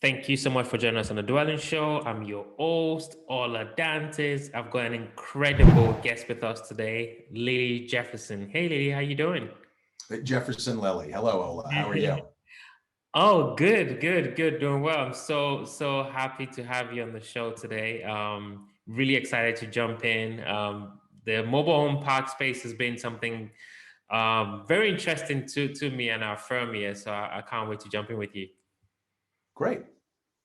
Thank you so much for joining us on the Dwelling Show. I'm your host, Ola Dantes. I've got an incredible guest with us today, Lilly Jefferson. Hey, Lilly, how you doing? Jefferson Lilly. Hello, Ola. How are you? Oh, good, good, good. Doing well. I'm so happy to have you on the show today. Really excited to jump in. The mobile home park space has been something very interesting to me and our firm here. So I can't wait to jump in with you. Great.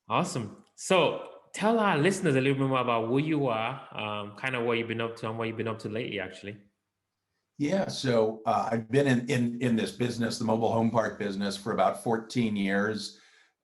Awesome. So tell our listeners a little bit more about who you are, kind of what you've been up to and what you've been up to lately, actually. Yeah, so I've been in this business, the mobile home park business, for about 14 years.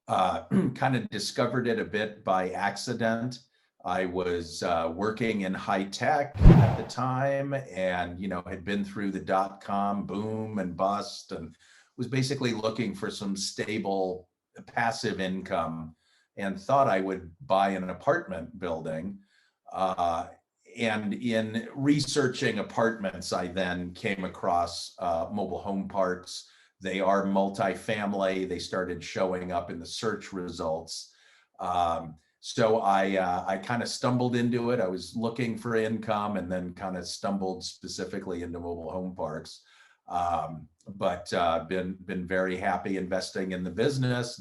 Kind of discovered it a bit by accident. I was working in high tech at the time, and had been through the dot-com boom and bust, and was basically looking for some stable passive income, and thought I would buy an apartment building. Uh, and in researching apartments, I then came across mobile home parks. They are multifamily. They started showing up in the search results. So I kind of stumbled into it. I was looking for income and then kind of stumbled specifically into mobile home parks. But been very happy investing in the business.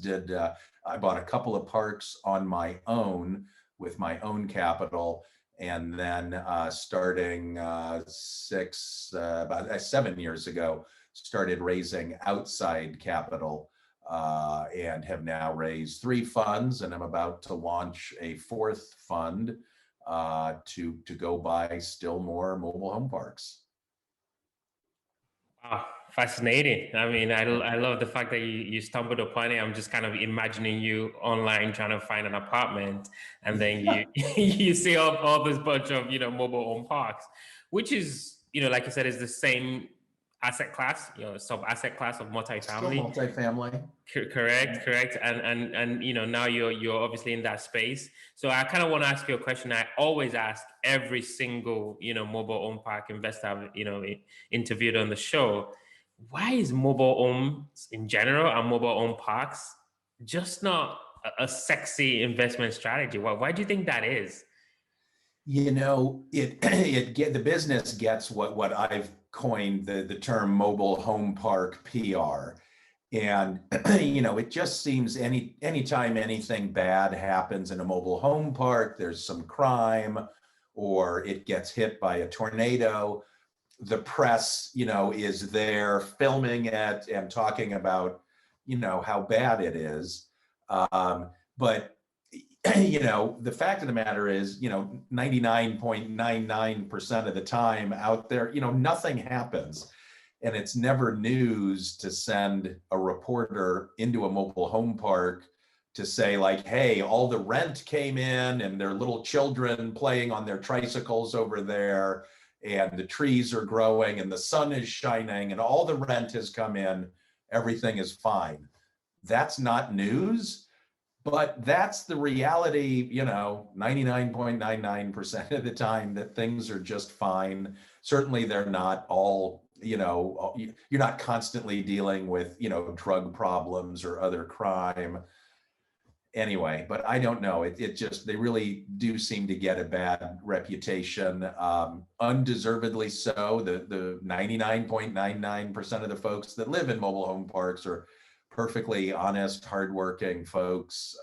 I bought a couple of parks on my own with my own capital, and then starting about 7 years ago, started raising outside capital, and have now raised three funds, and I'm about to launch a fourth fund to go buy still more mobile home parks. Wow, fascinating. I mean, I love the fact that you stumbled upon it. I'm just kind of imagining you online trying to find an apartment, and then you Yeah, you see all this bunch of mobile home parks, which is like you said is the same asset class, sub asset class of still multifamily. multifamily. Correct, correct, and now you're obviously in that space. So I kind of want to ask you a question. I always ask every single mobile home park investor I've interviewed on the show. Why is mobile homes in general and mobile home parks just not a sexy investment strategy? Why do you think that is? The business gets what I've coined the term mobile home park PR. And it just seems anytime anything bad happens in a mobile home park, there's some crime or it gets hit by a tornado, the press, is there filming it and talking about, how bad it is. But the fact of the matter is, 99.99% of the time out there, nothing happens. And it's never news to send a reporter into a mobile home park to say, like, hey, all the rent came in and there are little children playing on their tricycles over there, and the trees are growing and the sun is shining and all the rent has come in. Everything is fine. That's not news. But that's the reality, 99.99% of the time, that things are just fine. Certainly they're not all, you're not constantly dealing with, drug problems or other crime. Anyway, but I don't know. It just, they really do seem to get a bad reputation, undeservedly so. The 99.99% of the folks that live in mobile home parks are perfectly honest, hardworking folks.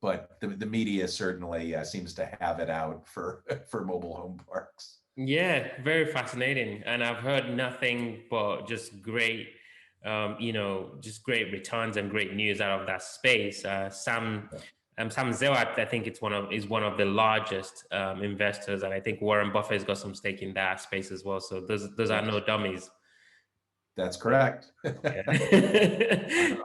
But the media certainly seems to have it out for for mobile home parks. Yeah, very fascinating. And I've heard nothing but just great, just great returns and great news out of that space. Sam Zell, I think is one of the largest investors, and I think Warren Buffett's got some stake in that space as well. So those are no Yes, dummies. that's correct. Yeah.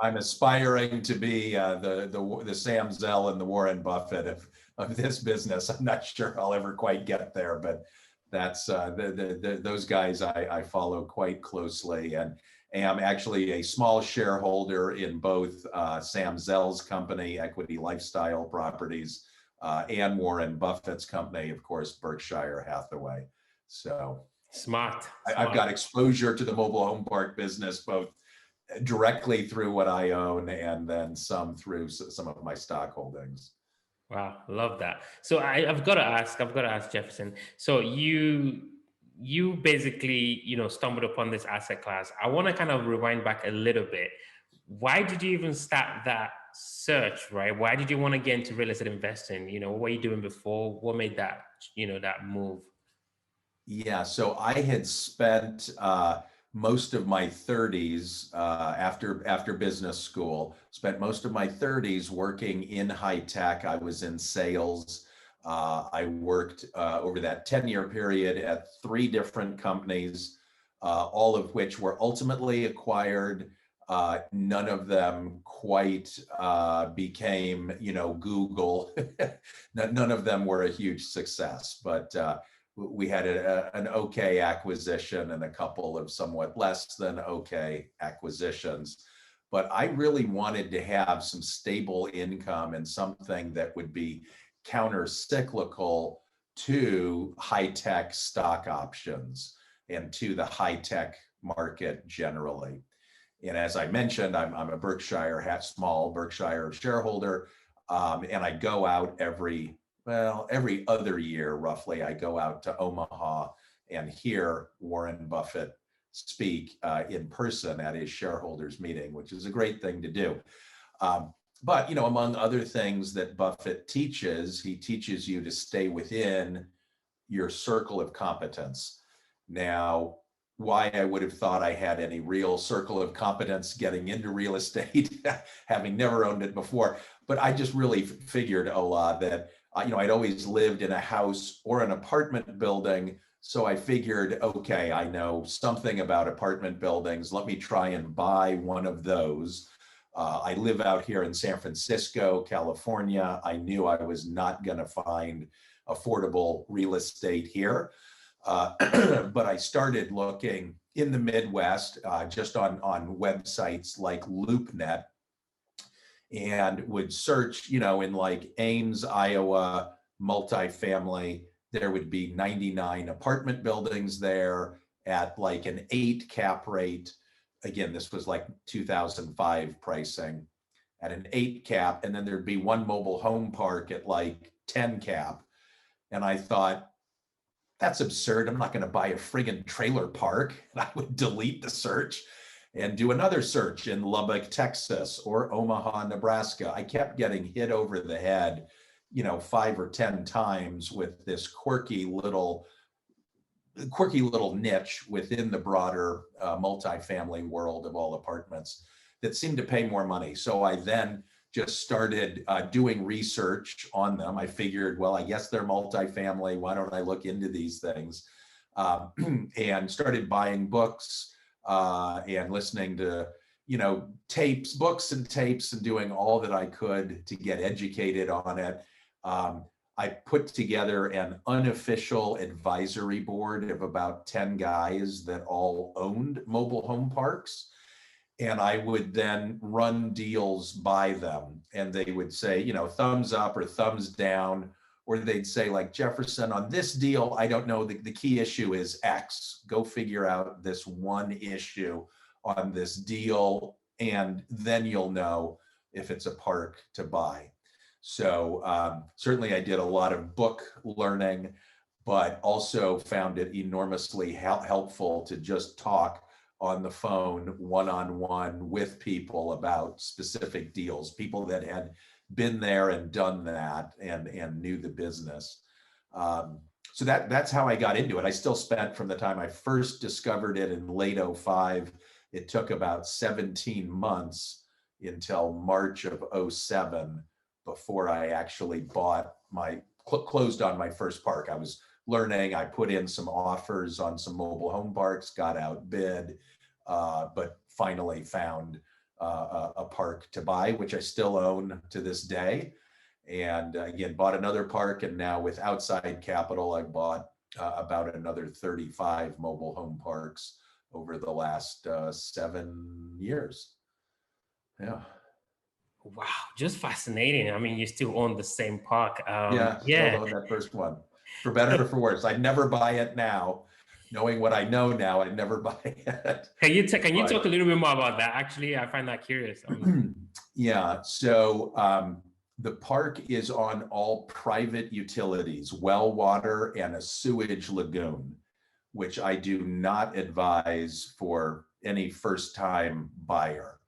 I'm aspiring to be the Sam Zell and the Warren Buffett of this business. I'm not sure I'll ever quite get there, but that's those guys I follow quite closely, and am actually a small shareholder in both Sam Zell's company, Equity Lifestyle Properties, and Warren Buffett's company, of course, Berkshire Hathaway. So Smart, I've smart. got exposure to the mobile home park business, both directly through what I own, and then some through some of my stock holdings. Wow, love that. So I've got to ask Jefferson. So you basically, stumbled upon this asset class. I want to kind of rewind back a little bit. Why did you even start that search, right? Why did you want to get into real estate investing? What were you doing before? What made that move? Yeah, so I had spent most of my 30s after business school. Spent most of my 30s working in high tech. I was in sales. I worked over that 10-year period at 3 different companies, all of which were ultimately acquired. None of them quite became, Google. None of them were a huge success, but we had an okay acquisition and a couple of somewhat less than okay acquisitions. But I really wanted to have some stable income and something that would be counter-cyclical to high-tech stock options and to the high-tech market generally. And as I mentioned, I'm a small Berkshire shareholder, and I go out every other year, roughly. I go out to Omaha and hear Warren Buffett speak in person at his shareholders meeting, which is a great thing to do. But among other things that Buffett teaches, he teaches you to stay within your circle of competence. Now, why I would have thought I had any real circle of competence getting into real estate, having never owned it before, but I just really figured a lot that I'd always lived in a house or an apartment building. So I figured, okay, I know something about apartment buildings. Let me try and buy one of those. I live out here in San Francisco, California. I knew I was not going to find affordable real estate here. But I started looking in the Midwest, just on websites like LoopNet, and would search, in like Ames, Iowa, multifamily. There would be 99 apartment buildings there at like an 8 cap rate. Again, this was like 2005 pricing at an 8 cap. And then there'd be one mobile home park at like 10 cap. And I thought, that's absurd. I'm not going to buy a friggin' trailer park. And I would delete the search and do another search in Lubbock, Texas, or Omaha, Nebraska. I kept getting hit over the head, 5 or 10 times with this quirky little niche within the broader multifamily world of all apartments that seemed to pay more money. So I then just started doing research on them. I figured, well, I guess they're multifamily. Why don't I look into these things? And started buying books and listening to, books and tapes, and doing all that I could to get educated on it. I put together an unofficial advisory board of about 10 guys that all owned mobile home parks. And I would then run deals by them, and they would say, thumbs up or thumbs down, or they'd say, like, Jefferson, on this deal, I don't know, the key issue is X. Go figure out this one issue on this deal, and then you'll know if it's a park to buy. So certainly I did a lot of book learning, but also found it enormously helpful to just talk on the phone one-on-one with people about specific deals, people that had been there and done that and knew the business. So that's how I got into it. I still spent, from the time I first discovered it in late 05, it took about 17 months until March of 07 before I actually closed on my first park. I was learning. I put in some offers on some mobile home parks, got outbid, but finally found a park to buy, which I still own to this day. And again, bought another park, and now with outside capital, I bought about another 35 mobile home parks over the last 7 years. Yeah. Wow, just fascinating. I mean, you still own the same park. Yeah, still own that first one, for better or for worse. I'd never buy it now, Knowing what I know now, I'd never buy it. Can you talk But a little bit more about that? Actually, I find that curious. yeah, so the park is on all private utilities, well water and a sewage lagoon, which I do not advise for any first time buyer.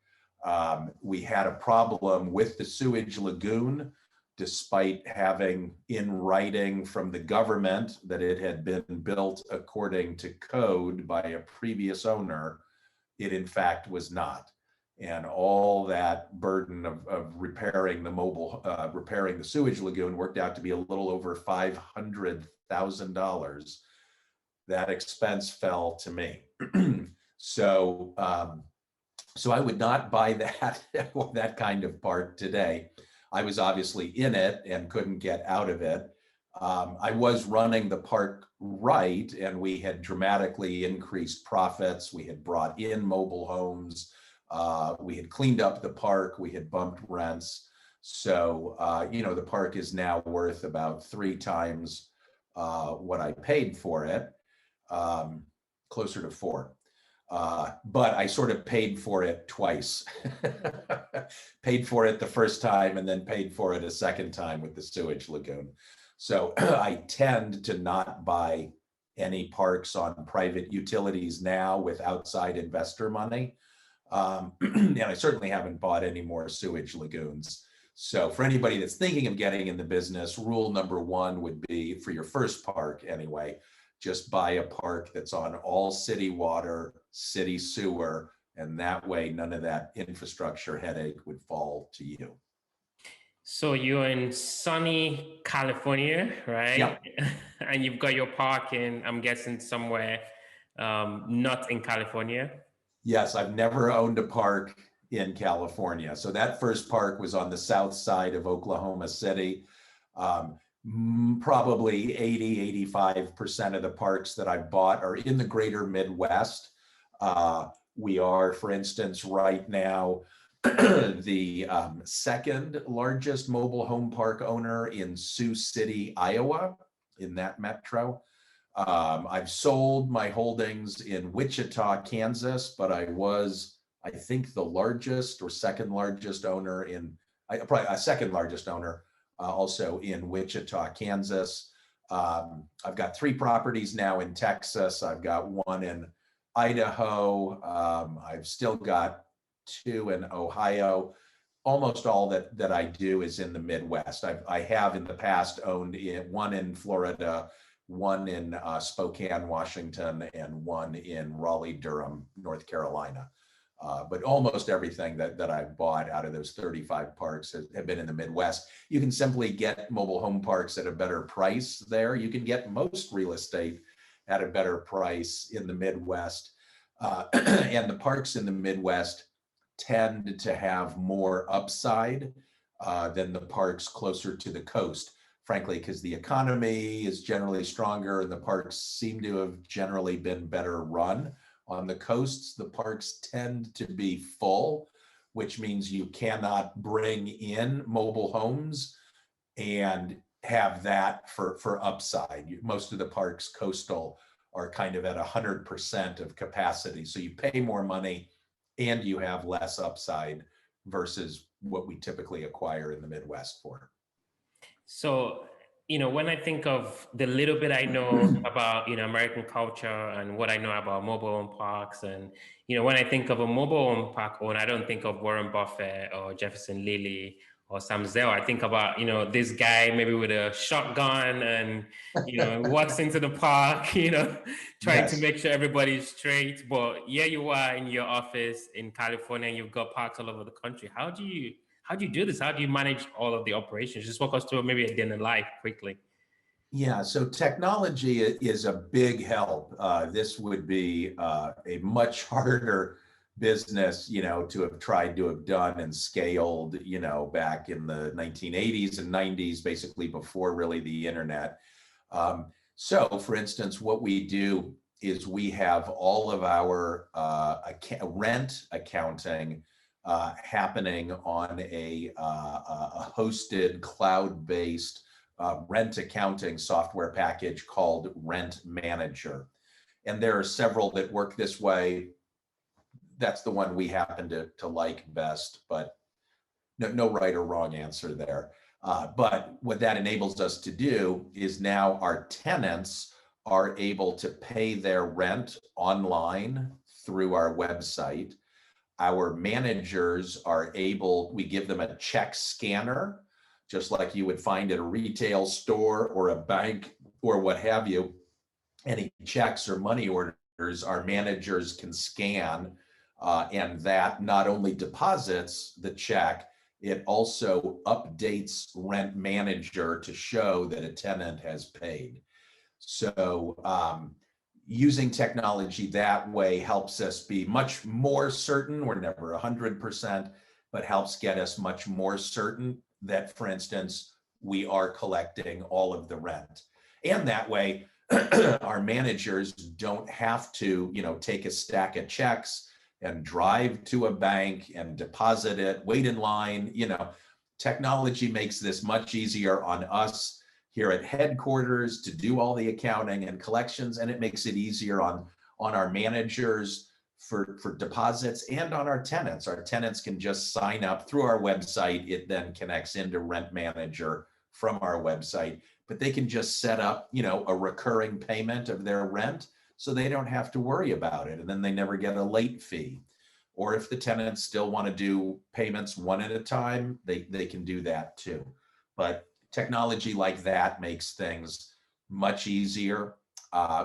We had a problem with the sewage lagoon, despite having in writing from the government that it had been built according to code by a previous owner. It in fact was not. And all that burden of repairing repairing the sewage lagoon worked out to be a little over $500,000. That expense fell to me. so, so I would not buy that that kind of park today. I was obviously in it and couldn't get out of it. I was running the park right, and we had dramatically increased profits. We had brought in mobile homes. We had cleaned up the park. We had bumped rents. So, the park is now worth about 3 times what I paid for it, closer to 4. But I sort of paid for it twice. Paid for it the first time and then paid for it a second time with the sewage lagoon. So I tend to not buy any parks on private utilities now with outside investor money. And I certainly haven't bought any more sewage lagoons. So for anybody that's thinking of getting in the business, rule number 1 would be, for your first park anyway, just buy a park that's on all city water, city sewer, and that way none of that infrastructure headache would fall to you. So you're in sunny California, right? Yep. And you've got your park in, I'm guessing, somewhere not in California. Yes, I've never owned a park in California. So that first park was on the south side of Oklahoma City. Probably 80-85% of the parks that I've bought are in the greater Midwest. We are, for instance, right now, the second largest mobile home park owner in Sioux City, Iowa, in that metro. I've sold my holdings in Wichita, Kansas, but I was, I think, the largest or second largest owner probably a second largest owner also in Wichita, Kansas. I've got 3 properties now in Texas. I've got 1 in Idaho. I've still got 2 in Ohio. Almost all that I do is in the Midwest. I have in the past owned 1 in Florida, 1 in Spokane, Washington, and 1 in Raleigh, Durham, North Carolina. But almost everything that I've bought out of those 35 parks have been in the Midwest. You can simply get mobile home parks at a better price there. You can get most real estate at a better price in the Midwest. And the parks in the Midwest tend to have more upside than the parks closer to the coast, frankly, because the economy is generally stronger and the parks seem to have generally been better run. On the coasts, the parks tend to be full, which means you cannot bring in mobile homes and have that for upside. Most of the parks coastal are kind of at 100% of capacity. So you pay more money and you have less upside versus what we typically acquire in the Midwest for. So, when I think of the little bit I know about, American culture and what I know about mobile home parks, and, when I think of a mobile home park owner, I don't think of Warren Buffett or Jefferson Lilly or Sam Zell. I think about, this guy maybe with a shotgun and, walks into the park, trying to Yes. make sure everybody's straight. But yeah, you are in your office in California and you've got parks all over the country. How do you do this? How do you manage all of the operations? Just walk us through maybe a day in the life quickly. Yeah, so technology is a big help. This would be a much harder business, to have tried to have done and scaled, back in the 1980s and 90s, basically before really the internet. So for instance, what we do is we have all of our rent accounting happening on a hosted cloud-based rent accounting software package called Rent Manager. And there are several that work this way. That's the one we happen to like best, but no right or wrong answer there. But what that enables us to do is now our tenants are able to pay their rent online through our website. Our managers are able, we give them a check scanner, just like you would find at a retail store or a bank or what have you. Any checks or money orders, our managers can scan, and that not only deposits the check, it also updates Rent Manager to show that a tenant has paid. So using technology that way helps us be much more certain. We're never 100%, but helps get us much more certain that, for instance, we are collecting all of the rent. And that way, our managers don't have to, take a stack of checks and drive to a bank and deposit it, wait in line. Technology makes this much easier on us here at headquarters to do all the accounting and collections, and it makes it easier on our managers for deposits and on our tenants. Our tenants can just sign up through our website. It then connects into Rent Manager from our website, but they can just set up, a recurring payment of their rent so they don't have to worry about it. And then they never get a late fee. Or if the tenants still want to do payments one at a time, they can do that too. But technology like that makes things much easier.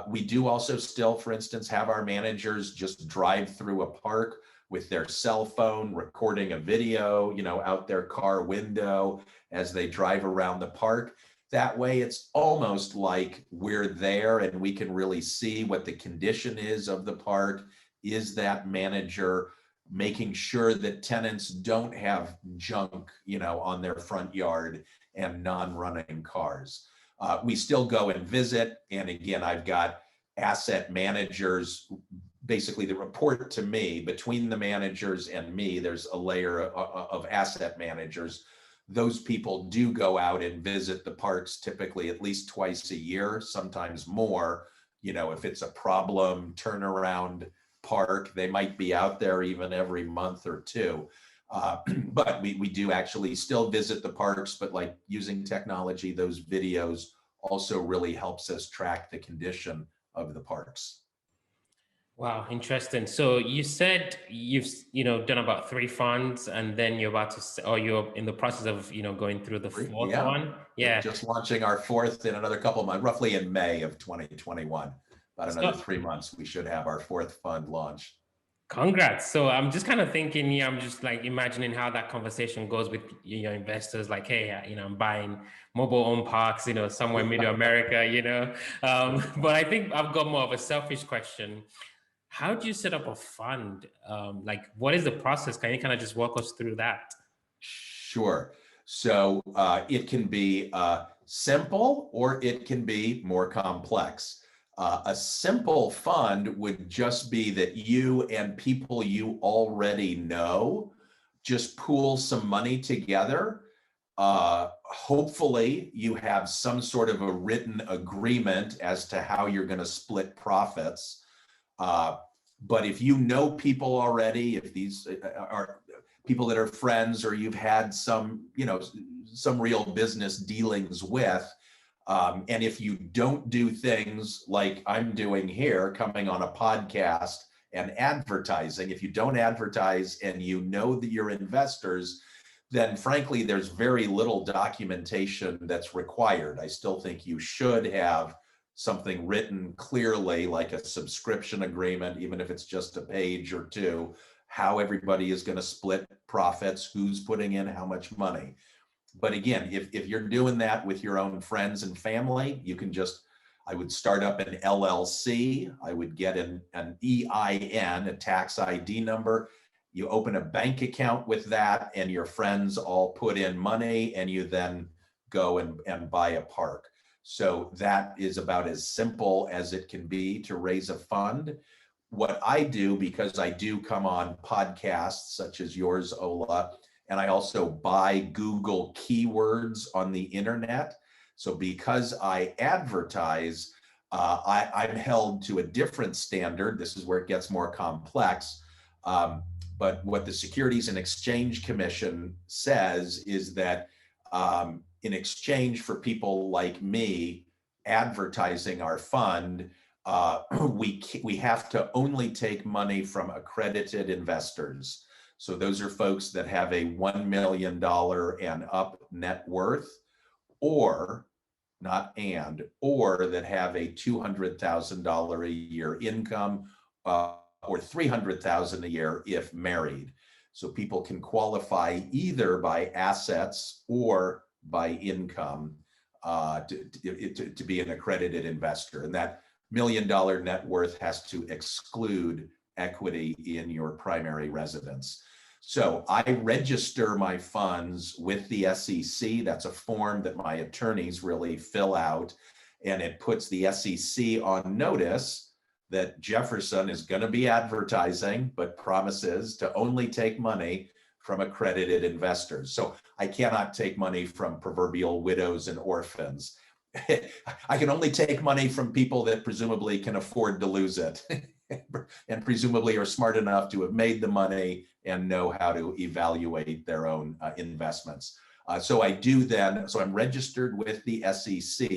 We do also still, for instance, have our managers just drive through a park with their cell phone, recording a video, out their car window as they drive around the park. That way, it's almost like we're there and we can really see what the condition is of the park. Is that manager making sure that tenants don't have junk, on their front yard and non-running cars? We still go and visit. And again, I've got asset managers basically that report to me. Between the managers and me, there's a layer of asset managers. Those people do go out and visit the parks typically at least twice a year, sometimes more. If it's a problem turnaround park, they might be out there even every month or two. But we do actually still visit the parks, but like using technology, those videos also really helps us track the condition of the parks. Wow, interesting. So you said you've done about 3 funds, and then you're about to, or you're in the process of going through the fourth Yeah, one. Yeah. just launching our fourth in another couple of months, roughly in May of 2021. About another So 3 months, we should have our fourth fund launched. congrats. So I'm just kind of thinking, yeah, I'm just like imagining how that conversation goes with your investors. Like, hey, I'm buying mobile home parks, somewhere in middle America. But I think I've got more of a selfish question. How do you set up a fund? Like, what is the process? Can you kind of just walk us through that? Sure. So it can be simple or it can be more complex. A simple fund would just be that you and people you already know just pool some money together. Hopefully, you have some sort of a written agreement as to how you're going to split profits. But if you know people already, if these are people that are friends or you've had some real business dealings with, and if you don't do things like I'm doing here, coming on a podcast and advertising, if you don't advertise and you know that you're investors, then frankly, there's very little documentation that's required. I still think you should have something written clearly, like a subscription agreement, even if it's just a page or two, how everybody is going to split profits, who's putting in how much money. But again, if you're doing that with your own friends and family, you can I would start up an LLC. I would get an EIN, a tax ID number. You open a bank account with that, and your friends all put in money, and you then go and buy a park. So that is about as simple as it can be to raise a fund. What I do, because I do come on podcasts such as yours, Ola, and I also buy Google keywords on the internet. So because I advertise, I'm held to a different standard. This is where it gets more complex. But what the Securities and Exchange Commission says is that in exchange for people like me advertising our fund, we have to only take money from accredited investors. So those are folks that have a $1 million and up net worth, or or that have a $200,000 a year income, or $300,000 a year if married. So people can qualify either by assets or by income to be an accredited investor. And that $1 million net worth has to exclude equity in your primary residence. So I register my funds with the SEC. That's a form that my attorneys really fill out, and it puts the SEC on notice that Jefferson is going to be advertising, but promises to only take money from accredited investors. So I cannot take money from proverbial widows and orphans. I can only take money from people that presumably can afford to lose it and presumably are smart enough to have made the money and know how to evaluate their own investments. So I'm registered with the SEC.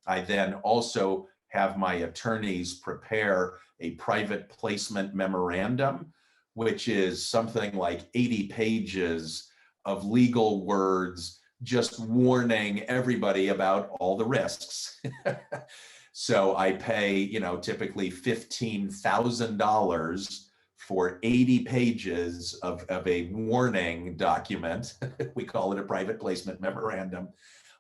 I then also have my attorneys prepare a private placement memorandum, which is something like 80 pages of legal words, just warning everybody about all the risks. So I pay, typically $15,000 for 80 pages of a warning document. We call it a private placement memorandum.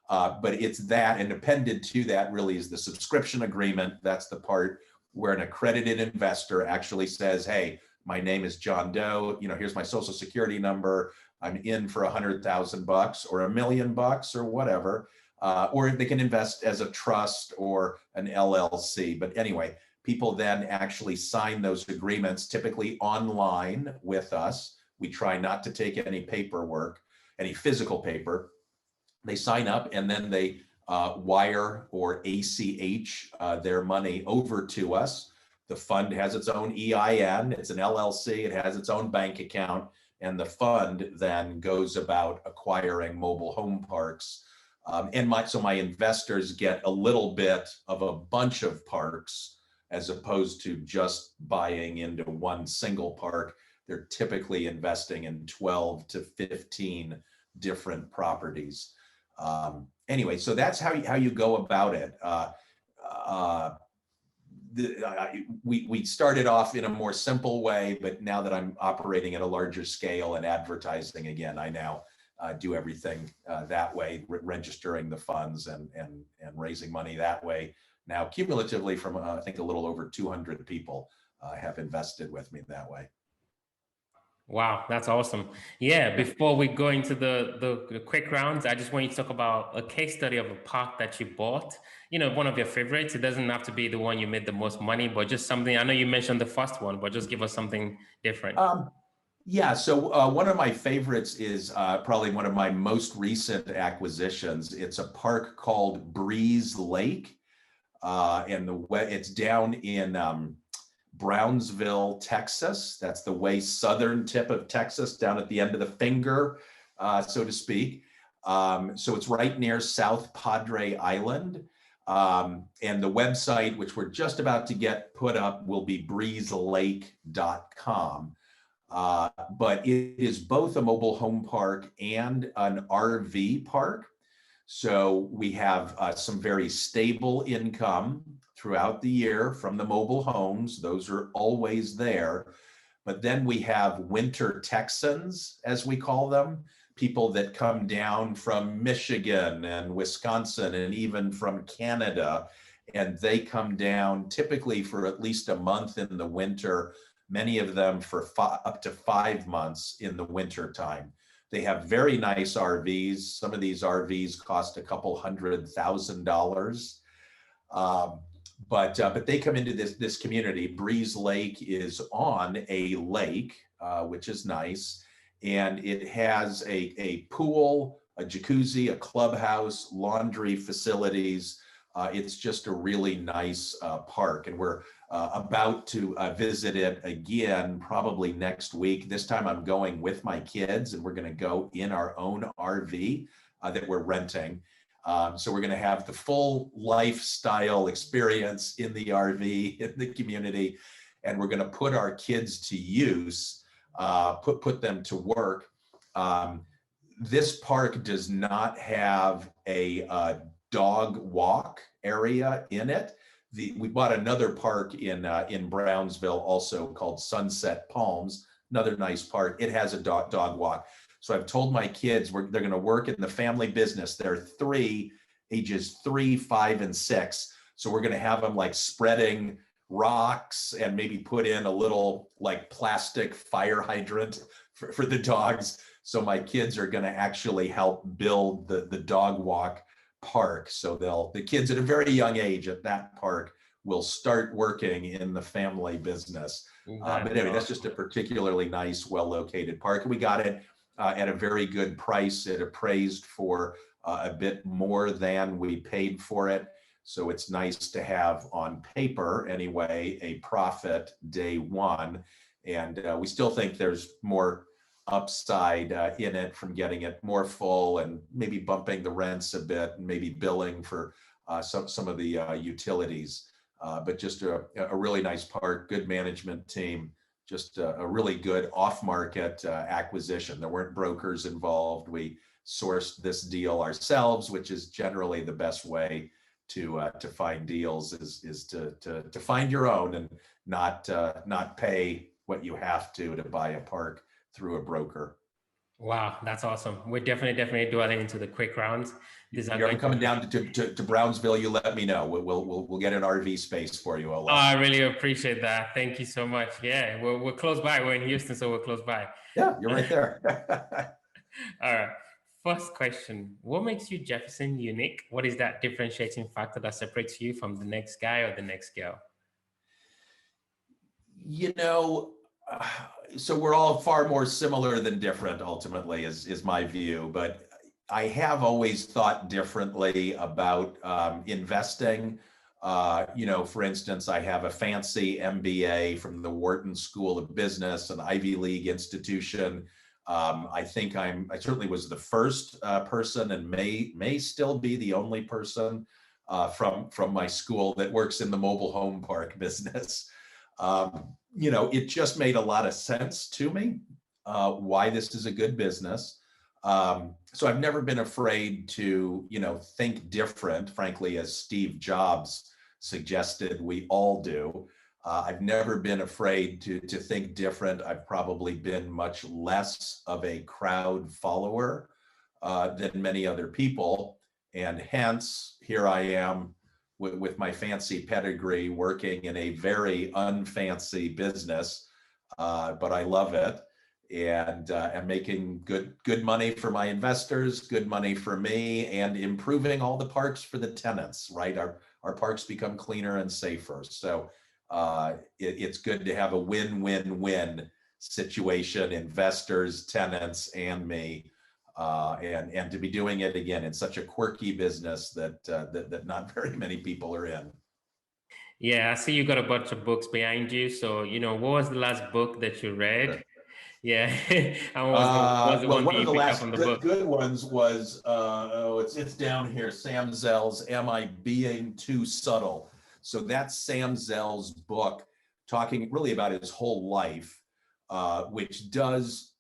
But it's that, and appended to that really is the subscription agreement. That's the part where an accredited investor actually says, hey, my name is John Doe, here's my social security number. I'm in for $100,000 or $1 million or whatever. Or they can invest as a trust or an LLC. But anyway, people then actually sign those agreements, typically online with us. We try not to take any paperwork, any physical paper. They sign up and then they wire or ACH their money over to us. The fund has its own EIN, it's an LLC, it has its own bank account, and the fund then goes about acquiring mobile home parks. So my investors get a little bit of a bunch of parks as opposed to just buying into one single park. They're typically investing in 12 to 15 different properties. Anyway, so that's how you go about it. We started off in a more simple way, but now that I'm operating at a larger scale and advertising again, I now do everything that way, registering the funds and raising money that way. Now, cumulatively from I think a little over 200 people have invested with me that way. Wow, that's awesome. Yeah, before we go into the quick rounds, I just want you to talk about a case study of a park that you bought, one of your favorites. It doesn't have to be the one you made the most money, but just something. I know you mentioned the first one, but just give us something different. Yeah, so one of my favorites is probably one of my most recent acquisitions. It's a park called Breeze Lake, and it's down in Brownsville, Texas. That's the way southern tip of Texas, down at the end of the finger, so to speak. So it's right near South Padre Island. And the website, which we're just about to get put up, will be breezelake.com. But it is both a mobile home park and an RV park. So we have some very stable income throughout the year from the mobile homes. Those are always there. But then we have winter Texans, as we call them, people that come down from Michigan and Wisconsin and even from Canada. And they come down typically for at least a month in the winter, many of them for up to 5 months in the winter time. They have very nice RVs. Some of these RVs cost a couple $100,000. But they come into this community. Breeze Lake is on a lake, which is nice. And it has a pool, a jacuzzi, a clubhouse, laundry facilities, It's just a really nice park, and we're about to visit it again probably next week. This time I'm going with my kids, and we're going to go in our own RV that we're renting. So we're going to have the full lifestyle experience in the RV, in the community, and we're going to put our kids to use, put them to work. This park does not have a dog walk area in it. We bought another park in Brownsville, also called Sunset Palms, another nice park. It has a dog walk. So I've told my kids they're going to work in the family business. They're ages 3, 5, and 6. So we're going to have them like spreading rocks and maybe put in a little like plastic fire hydrant for the dogs. So my kids are going to actually help build the dog walk park. So the kids at a very young age at that park will start working in the family business. But anyway, that's just a particularly nice, well-located park. We got it at a very good price. It appraised for a bit more than we paid for it. So it's nice to have on paper, anyway, a profit day one. And we still think there's more upside in it from getting it more full and maybe bumping the rents a bit and maybe billing for some of the utilities. But just a really nice park, good management team, just a really good off-market acquisition. There weren't brokers involved. We sourced this deal ourselves, which is generally the best way to find deals is to find your own and not pay what you have to buy a park through a broker. Wow, that's awesome. We're definitely dwelling into the quick rounds. You're ever coming down to Brownsville, you let me know. We'll get an RV space for you. I really appreciate that. Thank you so much. Yeah, we're close by. We're in Houston, so we're close by. Yeah, you're right there. All right. First question: what makes you, Jefferson, unique? What is that differentiating factor that separates you from the next guy or the next girl? You know, so we're all far more similar than different, ultimately, is my view. But I have always thought differently about investing. For instance, I have a fancy MBA from the Wharton School of Business, an Ivy League institution. I think I certainly was the first person, and may still be the only person from my school that works in the mobile home park business. It just made a lot of sense to me why this is a good business. So I've never been afraid to, think different, frankly, as Steve Jobs suggested we all do. I've never been afraid to think different. I've probably been much less of a crowd follower than many other people. And hence, here I am with my fancy pedigree working in a very unfancy business, but I love it. And I'm making good money for my investors, good money for me, and improving all the parks for the tenants, right? Our parks become cleaner and safer. So it's good to have a win-win-win situation, investors, tenants, and me, and to be doing it again in such a quirky business that not very many people are in. Yeah, I see you got a bunch of books behind you. So, what was the last book that you read? Sure. Yeah. And what was the Well, one one that of you the picked up last on the book? good ones was it's down here. Sam Zell's "Am I Being Too Subtle?" So that's Sam Zell's book, talking really about his whole life, which does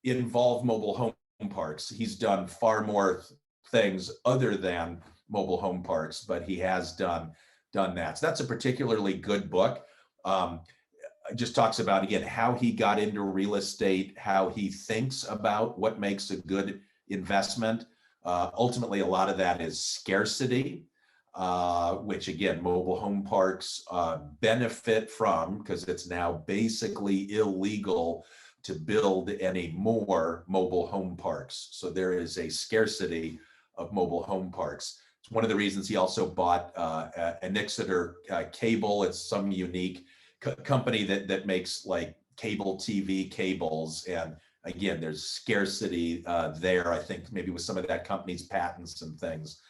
involve mobile home parks. He's done far more things other than mobile home parks, but he has done that. So that's a particularly good book. Just talks about, again, how he got into real estate, how he thinks about what makes a good investment. Ultimately, a lot of that is scarcity, which again, mobile home parks benefit from, because it's now basically illegal to build any more mobile home parks. So there is a scarcity of mobile home parks. It's one of the reasons he also bought an Exeter Cable. It's some unique company that makes like cable TV cables. And again, there's scarcity there, I think maybe with some of that company's patents and things.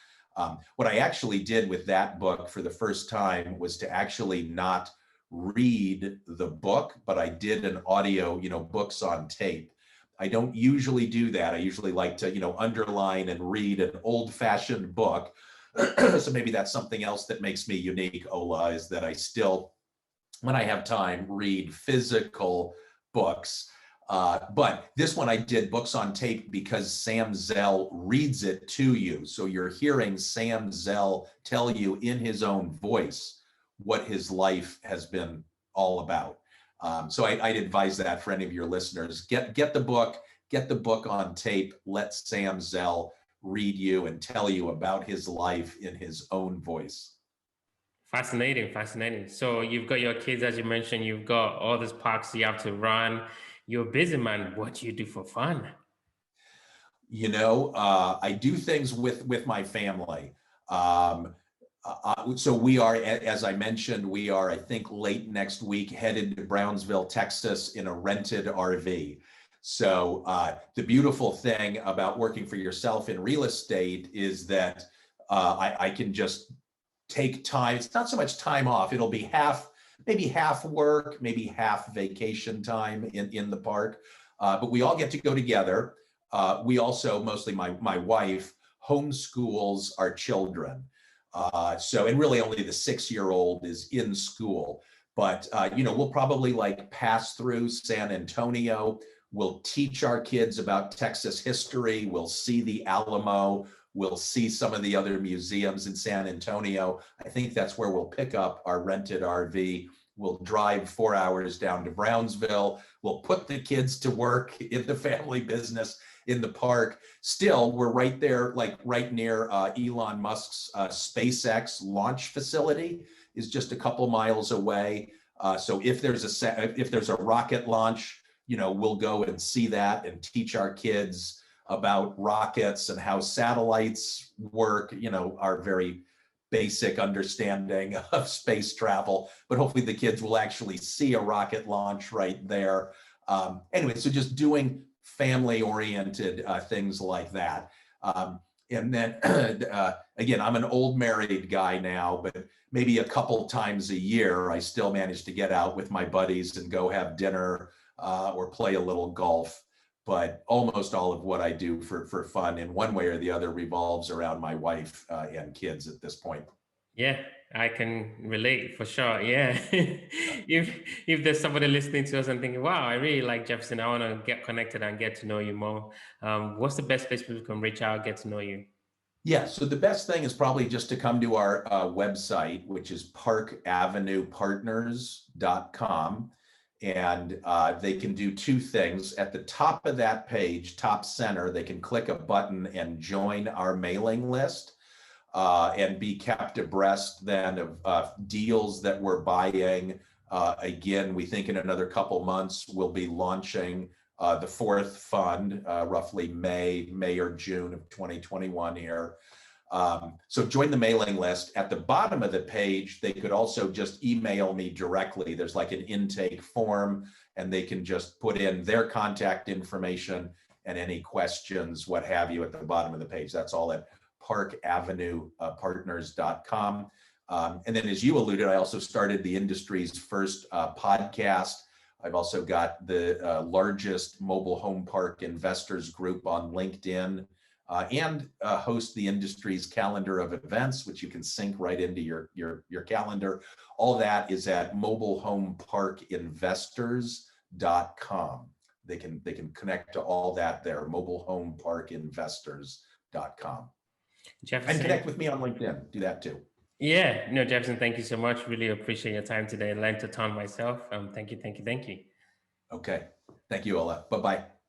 What I actually did with that book for the first time was to actually not read the book, but I did an audio, books on tape. I don't usually do that. I usually like to, underline and read an old-fashioned book. So maybe that's something else that makes me unique, Ola, is that I still, when I have time, read physical books. But this one I did books on tape because Sam Zell reads it to you. So you're hearing Sam Zell tell you in his own voice what his life has been all about. So I'd advise that for any of your listeners. Get the book on tape. Let Sam Zell read you and tell you about his life in his own voice. Fascinating, fascinating. So you've got your kids, as you mentioned, you've got all these parks you have to run. You're a busy man. What do you do for fun? I do things with my family. So we are, as I mentioned, we are, I think, late next week headed to Brownsville, Texas in a rented RV. So the beautiful thing about working for yourself in real estate is that I can just take time. It's not so much time off. It'll be maybe half work, maybe half vacation time in the park. But we all get to go together. We also, mostly my wife, homeschools our children. And really only the 6-year-old is in school. But, we'll probably pass through San Antonio. We'll teach our kids about Texas history. We'll see the Alamo. We'll see some of the other museums in San Antonio. I think that's where we'll pick up our rented RV. We'll drive 4 hours down to Brownsville. We'll put the kids to work in the family business in the park. Still, we're right there, right near Elon Musk's SpaceX launch facility is just a couple miles away. So if there's a rocket launch, we'll go and see that and teach our kids about rockets and how satellites work, our very basic understanding of space travel, but hopefully the kids will actually see a rocket launch right there. Anyway, so just doing family-oriented things like that. And then again, I'm an old married guy now, but maybe a couple times a year, I still manage to get out with my buddies and go have dinner or play a little golf. But almost all of what I do for fun in one way or the other revolves around my wife and kids at this point. Yeah, I can relate for sure. Yeah. If there's somebody listening to us and thinking, wow, I really like Jefferson, I want to get connected and get to know you more. What's the best place people can reach out, get to know you? Yeah, so the best thing is probably just to come to our website, which is parkavenuepartners.com. And they can do two things. At the top of that page, top center, they can click a button and join our mailing list and be kept abreast then of deals that we're buying. Again, we think in another couple months, we'll be launching the fourth fund, roughly May or June of 2021 here. So join the mailing list. At the bottom of the page, they could also just email me directly. There's like an intake form, and they can just put in their contact information and any questions, what have you, at the bottom of the page. That's all at parkavenuepartners.com. And then, as you alluded, I also started the industry's first podcast. I've also got the largest mobile home park investors group on LinkedIn. And host the industry's calendar of events, which you can sync right into your calendar. All that is at mobilehomeparkinvestors.com. They can connect to all that there, mobilehomeparkinvestors.com. Jefferson. And connect with me on LinkedIn. Do that too. Yeah, no, Jefferson, thank you so much. Really appreciate your time today. I learned a ton myself. Thank you. Okay. Thank you, Ola. Bye-bye.